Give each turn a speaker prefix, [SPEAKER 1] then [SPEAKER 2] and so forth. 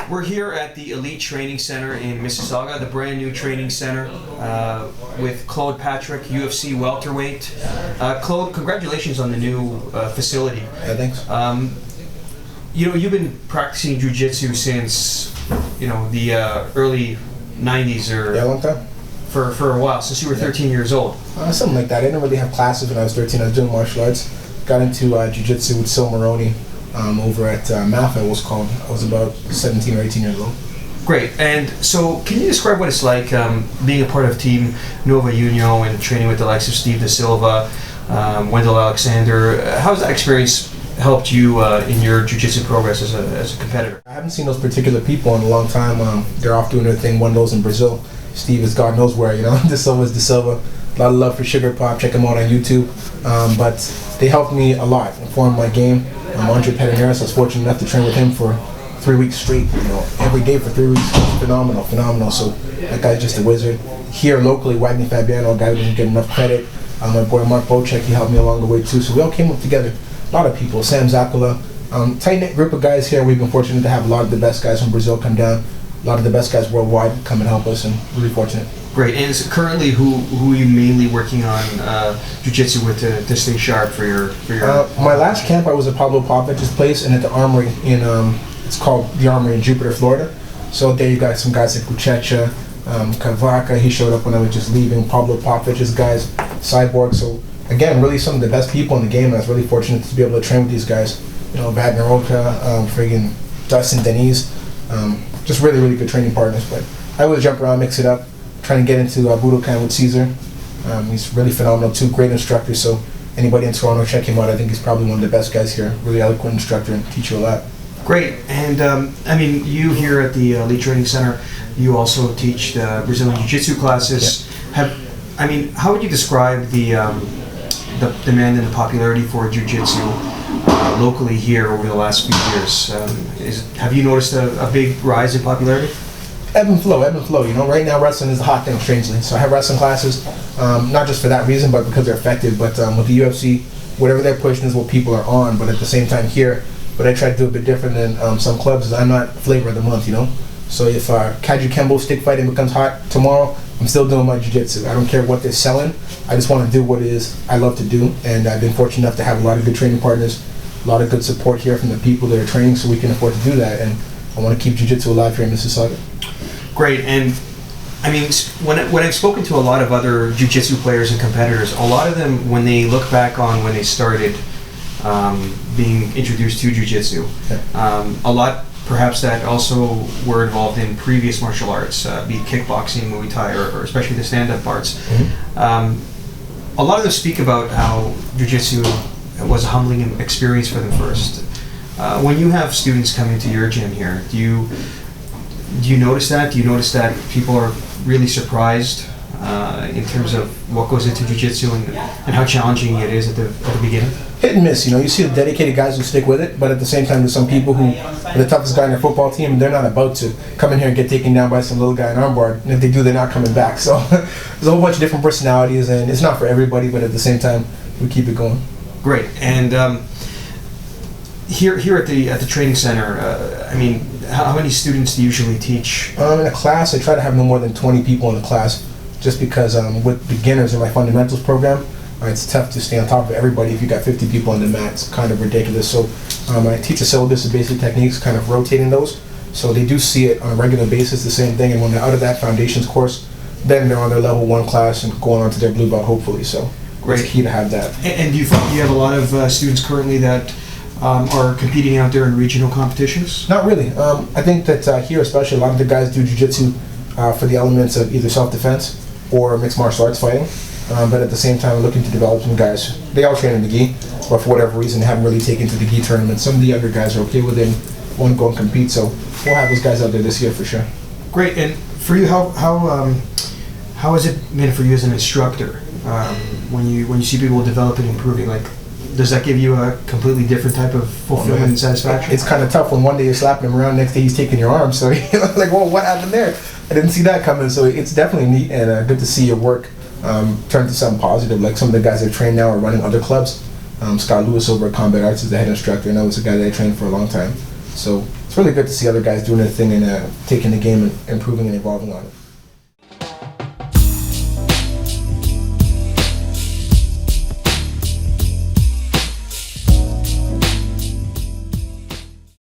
[SPEAKER 1] We're here at the Elite Training Center in Mississauga, the brand new training center with Claude Patrick, UFC welterweight. Claude, congratulations on the new facility.
[SPEAKER 2] Yeah, thanks.
[SPEAKER 1] You've been practicing jiu-jitsu since the early '90s, or
[SPEAKER 2] Yeah, a long time.
[SPEAKER 1] For a while, since you were 13 years old.
[SPEAKER 2] Something like that. I didn't really have classes when I was 13. I was doing martial arts. Got into jiu-jitsu with Sil Maroney over at MAFA, it was called. I was about 17 or 18 years old.
[SPEAKER 1] Great. And so, can you describe what it's like being a part of Team Nova Union and training with the likes of Steve Da Silva, Wendell Alexander? How has that experience helped you in your jiu-jitsu progress as a competitor?
[SPEAKER 2] I haven't seen those particular people in a long time. They're off doing their thing. Wendell's in Brazil. Steve is God knows where, Da Silva's Da Silva. A lot of love for Sugar Pop. Check him out on YouTube. But they helped me a lot, inform my game. Andre Pederneiras, I was fortunate enough to train with him for 3 weeks straight, every day for 3 weeks. Phenomenal. So that guy's just a wizard. Here locally, Wagner Fabiano, a guy who doesn't get enough credit. My boy Mark Bocek, he helped me along the way too. So we all came up together. A lot of people, Sam Zakula, tight-knit group of guys here. We've been fortunate to have a lot of the best guys from Brazil come down. A lot of the best guys worldwide come and help us, and really fortunate.
[SPEAKER 1] Great. And is currently who are you mainly working on jiu-jitsu with to stay sharp for your?
[SPEAKER 2] My last camp, I was at Pablo Povich's place and at the Armory in it's called the Armory in Jupiter, Florida. So there you got some guys like Kuchecha, Kavaka. He showed up when I was just leaving. Pablo Povich's guys, Cyborg. So again, really some of the best people in the game. And I was really fortunate to be able to train with these guys. Wagner Oka, friggin' Dustin Denise. Just really good training partners. But I always jump around, mix it up. Trying to get into Budokan with Caesar. He's really phenomenal too, great instructor. So anybody in Toronto, check him out. I think he's probably one of the best guys here. Really eloquent instructor and teach you a lot.
[SPEAKER 1] Great. And you here at the Elite Training Center, you also teach the Brazilian Jiu-Jitsu classes.
[SPEAKER 2] Yeah.
[SPEAKER 1] How would you describe the demand and the popularity for Jiu-Jitsu locally here over the last few years? Have you noticed a big rise in popularity?
[SPEAKER 2] Ebb and flow. Right now wrestling is a hot thing, strangely. So I have wrestling classes, not just for that reason, but because they're effective. But with the UFC, whatever they're pushing is what people are on. But at the same time here, what I try to do a bit different than some clubs is I'm not flavor of the month, So if Kaiju Kembo stick fighting becomes hot tomorrow, I'm still doing my jiu-jitsu. I don't care what they're selling. I just want to do what it is I love to do. And I've been fortunate enough to have a lot of good training partners, a lot of good support here from the people that are training, so we can afford to do that. And I want to keep jiu-jitsu alive here in Mississauga. Great.
[SPEAKER 1] And when I've spoken to a lot of other jiu-jitsu players and competitors, a lot of them, when they look back on when they started being introduced to jiu-jitsu, a lot perhaps that also were involved in previous martial arts, be it kickboxing, Muay Thai, or especially the stand-up parts.
[SPEAKER 2] Mm-hmm.
[SPEAKER 1] A lot of them speak about how jiu-jitsu was a humbling experience for them first. When you have students come into your gym here, do you notice that? Do you notice that people are really surprised in terms of what goes into jiu-jitsu and how challenging it is at the beginning?
[SPEAKER 2] Hit and miss, you see the dedicated guys who stick with it, but at the same time there's some people who are the toughest guy on their football team and they're not about to come in here and get taken down by some little guy in armbar, and if they do, they're not coming back. So there's a whole bunch of different personalities, and it's not for everybody, but at the same time we keep it going.
[SPEAKER 1] Great. And here at the training center, how many students do you usually teach?
[SPEAKER 2] In a class, I try to have no more than 20 people in the class, just because with beginners in my fundamentals program, it's tough to stay on top of everybody if you got 50 people on the mat. It's kind of ridiculous. So I teach a syllabus of basic techniques, kind of rotating those, so they do see it on a regular basis, the same thing. And when they're out of that foundations course, then they're on their level 1 class and going on to their blue belt, hopefully. So
[SPEAKER 1] great.
[SPEAKER 2] It's key to have that.
[SPEAKER 1] And do you find you have a lot of students currently that are competing out there in regional competitions?
[SPEAKER 2] Not really. I think that here, especially, a lot of the guys do jiu-jitsu for the elements of either self-defense or mixed martial arts fighting. But at the same time, we're looking to develop some guys. They all train in the gi, but for whatever reason, they haven't really taken to the gi tournament. Some of the other guys are okay with it and want to go and compete, so we'll have those guys out there this year for sure.
[SPEAKER 1] Great. And for you, how has it been for you as an instructor when you see people developing and improving? Like, does that give you a completely different type of fulfillment and satisfaction?
[SPEAKER 2] It's kind of tough when one day you're slapping him around, next day he's taking your arm. So you're like, whoa, what happened there? I didn't see that coming. So it's definitely neat and good to see your work turn to something positive. Like some of the guys that train now are running other clubs. Scott Lewis over at Combat Arts is the head instructor, and that was a guy that I trained for a long time. So it's really good to see other guys doing their thing and taking the game and improving and evolving on it.